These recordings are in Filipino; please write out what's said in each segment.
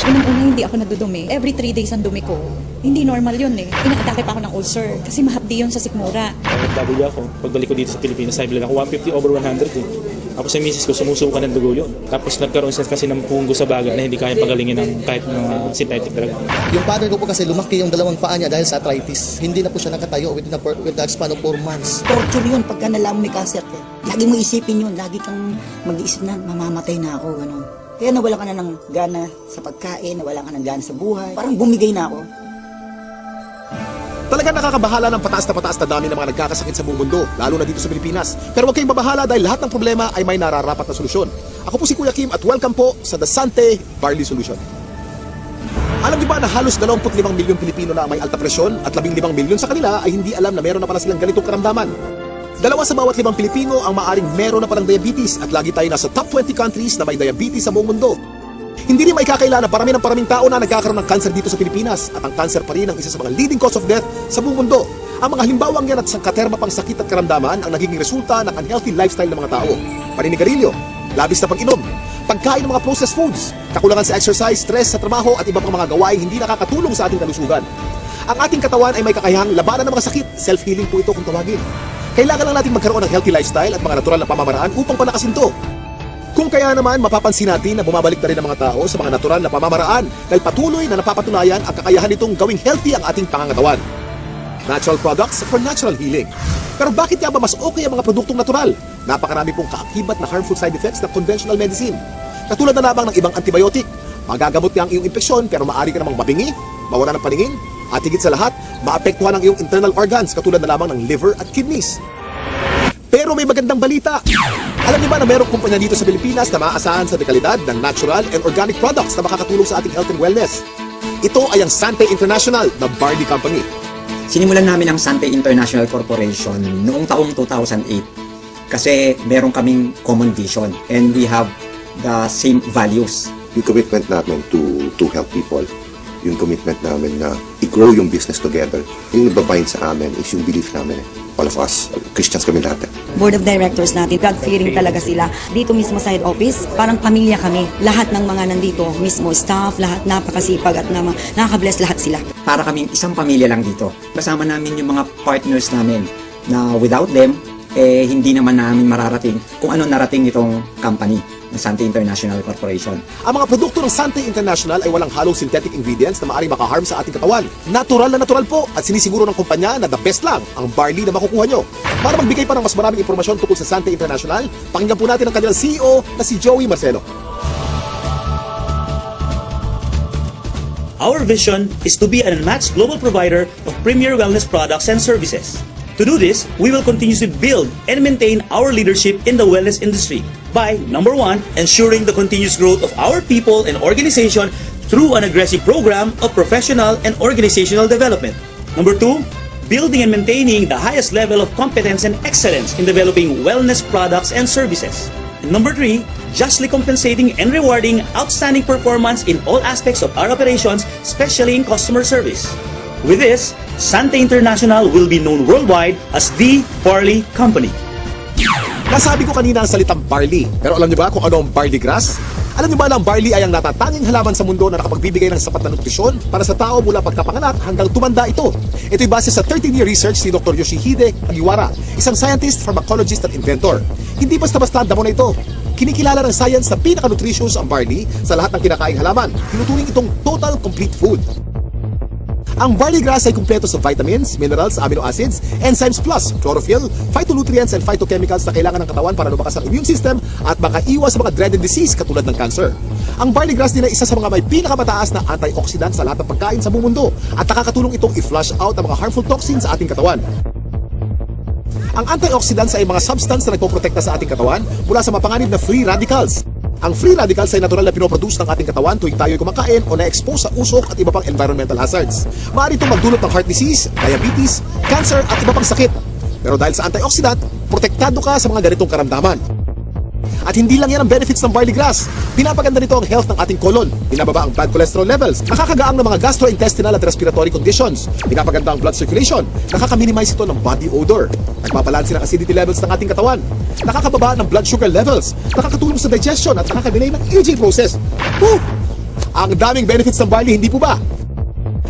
Unang-una hindi ako nadudumi. Every 3 days ang dumi ko. Hindi normal yun eh. Inaatake pa ako ng ulcer kasi mahapdi yun sa sikmura. W ako. Pagbalik ko dito sa Pilipinas, sabi lang ako 150/100 eh. Ako sa misis ko, sumusuka ng dugo yun. Tapos nagkaroon siya kasi ng punggo sa bagat na hindi kaya pagalingin ng kahit mga synthetic drug. Yung father ko po kasi lumaki yung dalawang paa niya dahil sa arthritis. Hindi na po siya nakatayo with the span of 4 months. Torture yun pagka nalaman may cancer ka. Lagi mo isipin yun. Lagi kang mag-iisip na mamamatay na ako. Gano'n. Kaya nawala ka na ng gana sa pagkain, nawala ka ng gana sa buhay. Parang bumigay na ako. Talagang nakakabahala ng pataas na dami ng mga nagkakasakit sa buong mundo, lalo na dito sa Pilipinas. Pero huwag kayong mabahala dahil lahat ng problema ay may nararapat na solusyon. Ako po si Kuya Kim at welcome po sa The Sante Barley Solution. Alam niyo ba na halos 25 milyong Pilipino na may alta presyon at 15 milyon sa kanila ay hindi alam na meron na pala silang ganitong karamdaman? 2 sa bawat 5 Pilipino ang maaring meron na palang diabetes at lagi tayo nasa top 20 countries na may diabetes sa buong mundo. Hindi rin maikakaila na paraming tao na nagkakaroon ng cancer dito sa Pilipinas at ang cancer pa rin ang isa sa mga leading cause of death sa buong mundo. Ang mga halimbawang yan at sangkaterma pang sakit at karamdaman ang nagiging resulta ng unhealthy lifestyle ng mga tao. Paninigarilyo, labis na pag-inom, pagkain ng mga processed foods, kakulangan sa exercise, stress sa trabaho at iba pang mga gawain hindi nakakatulong sa ating kalusugan. Ang ating katawan ay may kakayahang labanan ng mga sakit, self-healing po ito kung tawagin. Kailangan lang natin magkaroon ng healthy lifestyle at mga natural na pamamaraan upang panakasin ito. Kung kaya naman, mapapansin natin na bumabalik na rin ang mga tao sa mga natural na pamamaraan dahil patuloy na napapatunayan ang kakayahan nitong gawing healthy ang ating pangangatawan. Natural products for natural healing. Pero bakit nga ba mas okay ang mga produktong natural? Napakarami pong kaakibat na harmful side effects ng conventional medicine. Katulad na lamang ng ibang antibiotic. Magagamot niya ang iyong impeksyon pero maaari ka namang mabingi, mawala ng paningin, at higit sa lahat, maapektuhan ang iyong internal organs katulad na lamang ng liver at kidneys. Pero may magandang balita. Alam niyo ba na mayroong kumpanya dito sa Pilipinas na maaasahan sa dekalidad ng natural and organic products na makakatulong sa ating health and wellness? Ito ay ang Sante International na Barley Company. Sinimulan namin ang Sante International Corporation noong taong 2008 kasi meron kaming common vision and we have the same values. Yung commitment namin to help people, yung commitment namin na i-grow yung business together, yung nagbabind sa amin is yung belief namin. All of us, Christians kami lahat. Board of directors natin, God-fearing talaga sila. Dito mismo sa head office, parang pamilya kami. Lahat ng mga nandito, mismo staff, lahat napakasipag at nakaka-bless lahat sila. Para kaming isang pamilya lang dito. Kasama namin yung mga partners namin na without them, hindi naman namin mararating kung ano narating nitong company ng Sante International Corporation. Ang mga produkto ng Sante International ay walang halong synthetic ingredients na maaaring makaharm sa ating katawan. Natural na natural po at sinisiguro ng kumpanya na the best lang ang barley na makukuha nyo. Para magbigay pa ng mas maraming impormasyon tungkol sa Sante International, pakinggan po natin ang kanilang CEO na si Joey Marcelo. Our vision is to be an unmatched global provider of premier wellness products and services. To do this, we will continue to build and maintain our leadership in the wellness industry by, number 1, ensuring the continuous growth of our people and organization through an aggressive program of professional and organizational development. Number 2, building and maintaining the highest level of competence and excellence in developing wellness products and services. And number 3, justly compensating and rewarding outstanding performance in all aspects of our operations, especially in customer service. With this, Sante International will be known worldwide as the Barley Company. Nasabi ko kanina ang salitang barley, pero alam niyo ba kung ano ang barley grass? Alam niyo ba na ang barley ay ang natatanging halaman sa mundo na nakapagbibigay ng sapat na nutrisyon para sa tao mula pagkapanganak hanggang tumanda ito? Ito'y base sa 13-year research ni Dr. Yoshihide Kagiwara, isang scientist, pharmacologist at inventor. Hindi basta-basta ang damo na ito. Kinikilala ng science na pinaka-nutritious ang barley sa lahat ng kinakaing halaman. Tinuturing itong total complete food. Ang barley grass ay kumpleto sa vitamins, minerals, amino acids, enzymes plus, chlorophyll, phytonutrients and phytochemicals na kailangan ng katawan para lumakas ang immune system at makaiwas sa mga dreaded disease katulad ng cancer. Ang barley grass din ay isa sa mga may pinakamataas na antioxidant sa lahat ng pagkain sa buong mundo at nakakatulong itong i-flush out ang mga harmful toxins sa ating katawan. Ang antioxidants ay mga substance na nagpoprotekta sa ating katawan mula sa mapanganib na free radicals. Ang free radicals ay natural na pinoproduce ng ating katawan tuwing tayo'y kumakain o na-expose sa usok at iba pang environmental hazards. Maaari itong magdulot ng heart disease, diabetes, cancer at iba pang sakit. Pero dahil sa antioxidant, protektado ka sa mga ganitong karamdaman. At hindi lang yan ang benefits ng barley grass. Pinapaganda nito ang health ng ating colon. Pinababa ang blood cholesterol levels. Nakakagaang ng mga gastrointestinal at respiratory conditions. Pinapaganda ang blood circulation. Nakaka-minimize ito ng body odor. Nagpapalansin ang acidity levels ng ating katawan. Nakakababa ng blood sugar levels. Nakakatulong sa digestion at nakaka-delay ng aging process. Ang daming benefits ng barley, hindi po ba?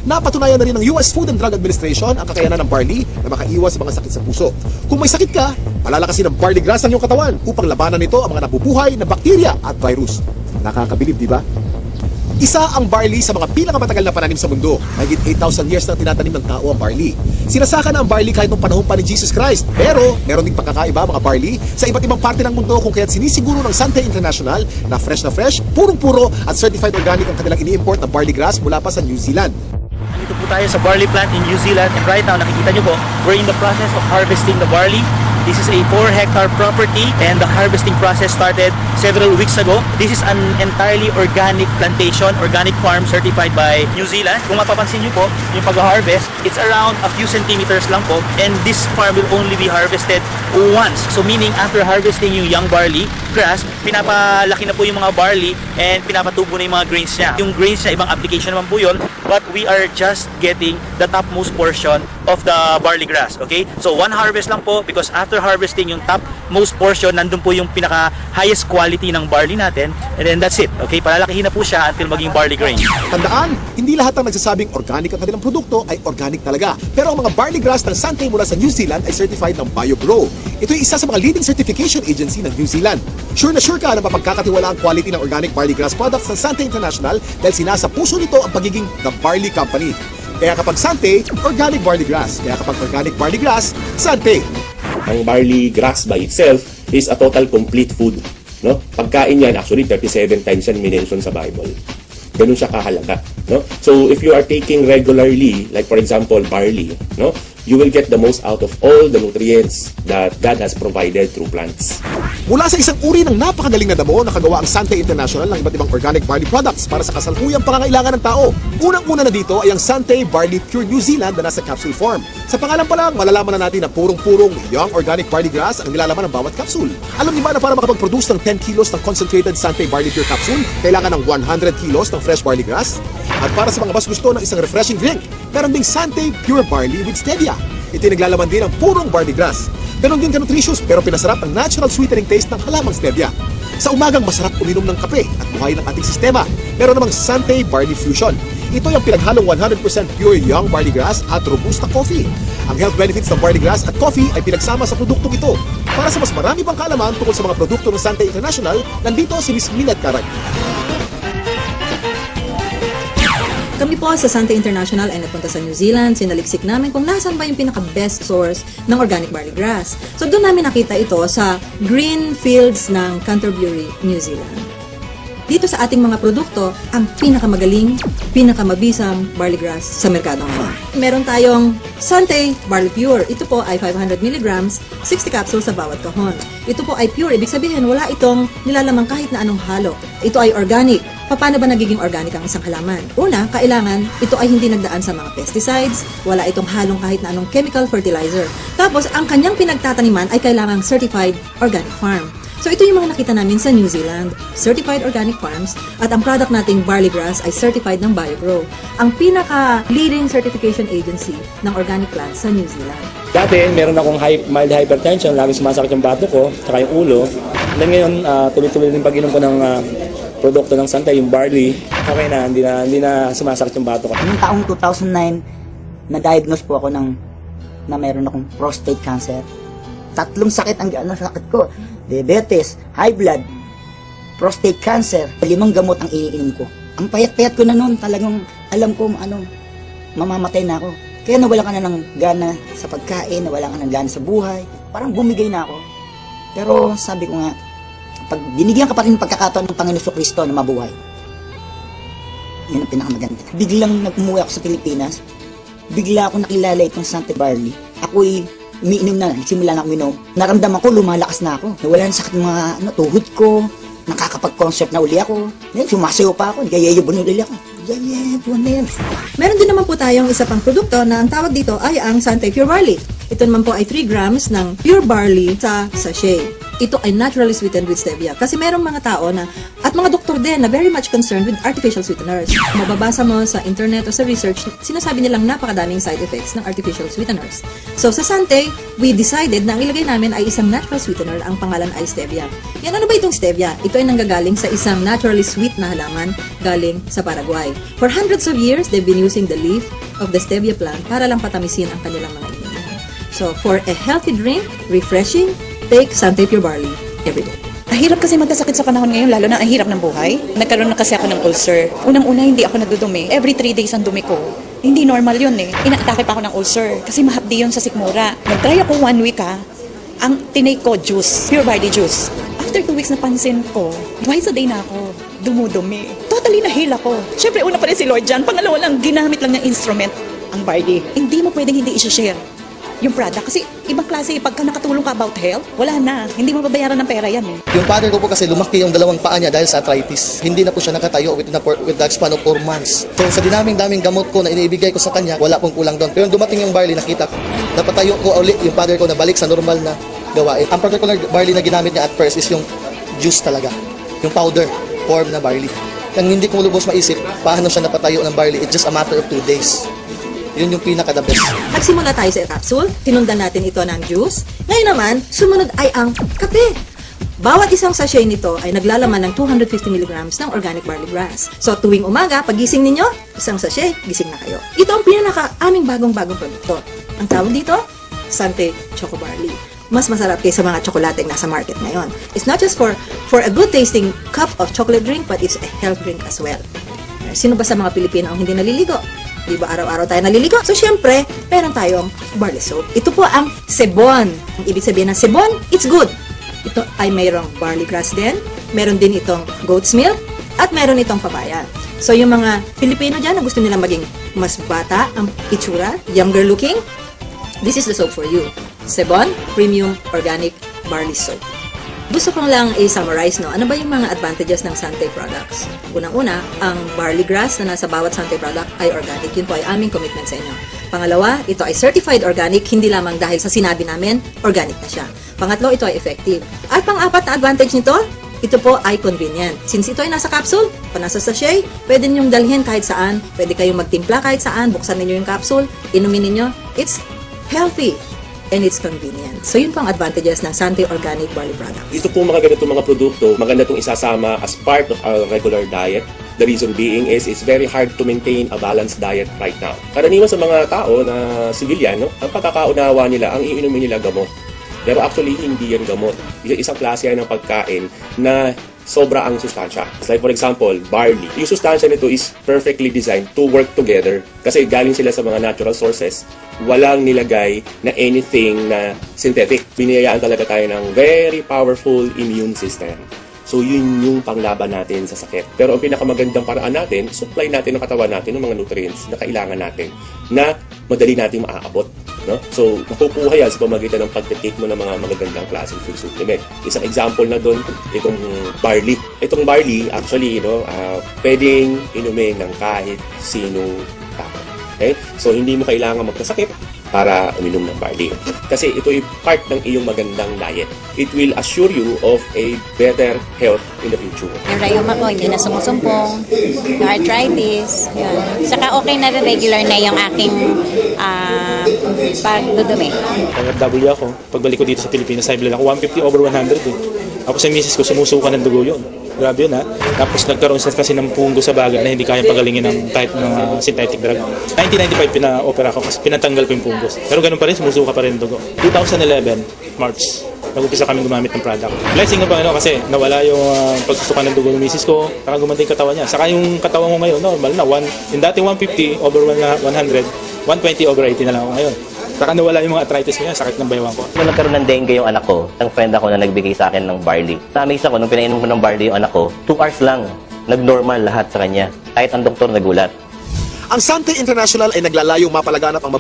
Napatunayan na rin ng US Food and Drug Administration ang kakayanan ng barley na makaiwas sa mga sakit sa puso. Kung may sakit ka, palalakasin ng barley grass ang iyong katawan upang labanan nito ang mga nabubuhay na bakterya at virus. Nakakabilib, di ba? Isa ang barley sa mga pinakamatagal na pananim sa mundo. Mahigit 8,000 years na tinatanim ng tao ang barley. Sinasaka na ang barley kahit noong panahon pa ni Jesus Christ. Pero, meron ding pagkakaiba mga barley sa iba't ibang parte ng mundo kung kaya't sinisiguro ng Sante International na fresh, purong-puro at certified organic ang kanilang ini-import na barley grass mula pa sa New Zealand. Nandito po tayo sa barley plant in New Zealand, and right now nakikita nyo po, we're in the process of harvesting the barley. This is a 4-hectare property and the harvesting process started several weeks ago. This is an entirely organic plantation, organic farm certified by New Zealand. Kung mapapansin nyo po, yung pag-harvest, it's around a few centimeters lang po, and this farm will only be harvested once. So meaning after harvesting yung young barley grass, pinapalaki na po yung mga barley and pinapatubo na yung mga grains niya. Yung grains niya, ibang application naman po yun, but we are just getting the topmost portion of the barley grass, okay? So one harvest lang po, because after harvesting yung topmost portion, nandun po yung pinaka highest quality ng barley natin, and then that's it, okay? Palalakihin na po siya until maging barley grain. Tandaan, hindi lahat ng nagsasabing organic ang kanilang produkto ay organic talaga. Pero ang mga barley grass ng Sante mula sa New Zealand ay certified ng BioGrow. Ito ay isa sa mga leading certification agency ng New Zealand. Sure na sure ka na mapagkakatiwala ang quality ng organic barley grass products ng Sante International dahil sinasa puso nito ang pagiging The Barley Company. Kaya kapag Sante, organic barley grass. Kaya kapag organic barley grass, Sante. Ang barley grass by itself is a total complete food. No? Pagkain yan, actually 37 times yan minention sa Bible. Ganun siya kahalaga. No? So if you are taking regularly, like for example, barley, no? You will get the most out of all the nutrients that God has provided through plants. Mula sa isang uri ng napakagaling na damo, nakagawa ang Sante International ng iba't ibang organic barley products para sa kasalukuyang pangangailangan ng tao. Unang-una na dito ay ang Sante Barley Pure New Zealand na nasa capsule form. Sa pangalan pa lang, malalaman na natin na purong-purong young organic barley grass ang nilalaman ng bawat capsule. Alam niyo ba na para makapag-produce ng 10 kilos ng concentrated Sante Barley Pure capsule, kailangan ng 100 kilos ng fresh barley grass? At para sa mga mas gusto ng isang refreshing drink, meron ding Sante Pure Barley with Stevia. Ito naglalaman din ng purong barley grass. Ganon din ka-nutritious pero pinasarap ang natural sweetening taste ng halamang stevia. Sa umagang masarap uminom ng kape at buhay ng ating sistema. Meron namang Sante Barley Fusion. Ito yung pinaghalong 100% pure young barley grass at robusta coffee. Ang health benefits ng barley grass at coffee ay pinagsama sa produktong ito. Para sa mas marami pang kaalaman tungkol sa mga produkto ng Sante International, nandito si Ms. Minad Karag. Kami po sa Sante International ay napunta sa New Zealand. Sinaliksik namin kung nasan ba yung pinaka-best source ng organic barley grass. So doon namin nakita ito sa green fields ng Canterbury, New Zealand. Dito sa ating mga produkto, ang pinakamagaling, pinakamabisang barley grass sa merkado ngayon. Meron tayong Sante Barley Pure. Ito po ay 500 mg, 60 capsules sa bawat kahon. Ito po ay pure, ibig sabihin wala itong nilalamang kahit na anong halo. Ito ay organic. Paano ba nagiging organic ang isang halaman? Una, kailangan ito ay hindi nagdaan sa mga pesticides, wala itong halong kahit na anong chemical fertilizer. Tapos, ang kanyang pinagtataniman ay kailangang certified organic farm. So, ito yung mga nakita namin sa New Zealand, certified organic farms, at ang product nating barley grass ay certified ng BioGrow, ang pinaka-leading certification agency ng organic plants sa New Zealand. Dati, meron akong mild hypertension, lagi sumasakit yung bato ko, tsaka yung ulo. Then ngayon, tuloy-tuloy din pag-inom ko ng produkto ng Sante, yung barley, okay na, hindi na sumasakit yung bato ko. Noong taong 2009, na-diagnose po ako na mayroon akong prostate cancer. 3 sakit ang sakit ko. Diabetes, high blood, prostate cancer. 5 gamot ang iniinom ko. Ang payat-payat ko na noon, talagang alam ko mamamatay na ako. Kaya nawala ka na ng gana sa pagkain, nawala ka ng gana sa buhay. Parang bumigay na ako. Pero sabi ko nga, pag binigyan ka pa rin ng pagkakataon ng Panginoon Jesucristo na mabuhay, yun ang pinakamaganda. Biglang umuwi ako sa Pilipinas, bigla ako nakilala itong Sante Barley. Ako'y umiinom na, simula na ako uminom. Naramdaman ko, lumalakas na ako. Nawala na sakit mga tuhod ko, nakakapag-concert na uli ako. Sumasayo pa ako, gayayabon uli ako. Meron din naman po tayong isa pang produkto na ang tawag dito ay ang Sante Pure Barley. Ito naman po ay 3 grams ng pure barley sa sachet. ito ay naturally sweetened with stevia. Kasi merong mga tao na, at mga doktor din na very much concerned with artificial sweeteners. Mababasa mo sa internet o sa research, sinasabi nilang napakadaming side effects ng artificial sweeteners. So sa Sante, we decided na ang ilagay namin ay isang natural sweetener, ang pangalan ay stevia. Yan, ano ba itong stevia? Ito ay nanggagaling sa isang naturally sweet na halaman galing sa Paraguay. For hundreds of years, they've been using the leaf of the stevia plant para lang patamisin ang kanilang mga iniinom. So for a healthy drink, refreshing, take Sante Pure Barley every day. Ang hirap kasi magkasakit sa panahon ngayon, lalo na ang hirap ng buhay. Nagkaroon na kasi ako ng ulcer. Unang-una, hindi ako nadudumi. Every 3 days ang dumi ko. Hindi normal yun eh. Inaatake pa ako ng ulcer kasi mahapdi yun sa sikmura. Nag-try ako 1 week ang tinake ko juice, pure barley juice. After 2 weeks napansin ko, twice a day na ako dumudumi. Totally na-heal ako. Siyempre, una pa rin si Lord dyan. Pangalawa lang, ginamit lang ng instrument ang barley. Hindi mo pwedeng hindi i-share yung product. Kasi ibang klase, pagka nakatulong ka about health, wala na. Hindi mo babayaran ng pera yan eh. Yung father ko po kasi lumaki yung dalawang paa niya dahil sa arthritis. Hindi na po siya nakatayo with the span of 4 months. So sa dinaming-daming gamot ko na iniibigay ko sa kanya, wala pong kulang doon. Pero dumating yung barley, nakita ko, napatayo ko ulit yung father ko na balik sa normal na gawain. Ang particular barley na ginamit niya at first is yung juice talaga. Yung powder form na barley. Ang hindi ko lubos maisip, paano siya napatayo ng barley, it's just a matter of 2 days. Yun yung pinaka-the best. Nagsimula tayo sa capsule, tinundan natin ito ng juice. Ngayon naman, sumunod ay ang kape. Bawat isang sachet nito ay naglalaman ng 250 mg ng organic barley grass. So tuwing umaga, pagising ninyo, isang sachet, gising na kayo. Ito ang pinaka-aming bagong-bagong produkto. Ang tawag dito, Sante Choco Barley. Mas masarap kaysa mga tsokolateng nasa market ngayon. It's not just for a good tasting cup of chocolate drink, but it's a health drink as well. Sino ba sa mga Pilipino ang hindi naliligo? Di ba araw-araw tayo naliligo? So, syempre, meron tayong barley soap. Ito po ang sebon. Ang ibig sabihin ng sebon, it's good. Ito ay mayroong barley grass din. Meron din itong goat's milk. At meron itong papaya. So, yung mga Pilipino dyan na gusto nilang maging mas bata ang itsura, younger looking, this is the soap for you. Sebon Premium Organic Barley Soap. Gusto kong lang i-summarize, no? Ano ba yung mga advantages ng Sante products? Unang-una, ang barley grass na nasa bawat Sante product ay organic. Yun po ay aming commitment sa inyo. Pangalawa, ito ay certified organic, hindi lamang dahil sa sinabi namin, organic na siya. Pangatlo, ito ay effective. At pang-apat na advantage nito, ito po ay convenient. Since ito ay nasa capsule, o nasa sachet, pwede ninyong dalhin kahit saan, pwede kayong magtimpla kahit saan, buksan ninyo yung capsule, inumin ninyo, it's healthy. And it's convenient. So yun pang advantages ng Sante Organic Barley product. Ito po mga ganitong mga produkto, maganda itong isasama as part of our regular diet. The reason being is it's very hard to maintain a balanced diet right now. Karaniwan sa mga tao na civilian, no, ang pagkakaunawa nila, ang iinumin nila gamot. Pero actually, hindi yan gamot. Isang klase yan ng pagkain na sobra ang sustansya. Like for example, barley. Yung sustansya nito is perfectly designed to work together kasi galing sila sa mga natural sources. Walang nilagay na anything na synthetic. Biniyayaan talaga tayo ng very powerful immune system. So yun yung panglaban natin sa sakit. Pero ang pinakamagandang paraan natin, supply natin ng katawan natin ng mga nutrients na kailangan natin na madali natin maaabot. No? So makukuha yan sa pamagitan ng pagtitake mo ng mga magagandang klaseng food supplement. Isang example na doon, itong barley. Itong barley, actually, pwedeng inumin ng kahit sinong tao. Okay? So hindi mo kailangan magkasakit para uminom ng barley. Kasi ito ay part ng iyong magandang diet. It will assure you of a better health in the future. Yung rayuma ko, hindi na sumusumpong. Yung arthritis, yun. Saka okay na regular na yung aking pagdudumi. Nag-W ako. Pagbalik ko dito sa Pilipinas, high blood ako. 150/100 eh. Ako sa misis ko, sumusuka ng dugo yun. Grabe yun ha. Tapos nagkaroon kasi ng punggo sa baga na hindi kayang pagalingin ng kahit mga synthetic drug. 1995 pina-opera ko kasi pinatanggal ko yung punggos. Pero ganun pa rin, sumusuka pa rin yung dugo. 2011, March, nag-upisa kami gumamit ng product. Blessing ng Panginoon kasi nawala yung pagsusuka ng dugo ng misis ko, saka gumanda yung katawan niya. Saka yung katawan ko ngayon, normal na. Yung dati 150/100, 120/80 na lang ako ngayon. Saka nawala yung mga arthritis niya, sakit ng bayawan ko. Nung nagkaroon ng dengue yung anak ko, ang friend ako na nagbigay sa akin ng barley. Na-amaze ako nung pinainom ko ng barley yung anak ko, 2 hours lang, nag-normal lahat sa kanya. Kahit ang doktor nagulat. Ang Sante International ay naglalayong mapalaganap ang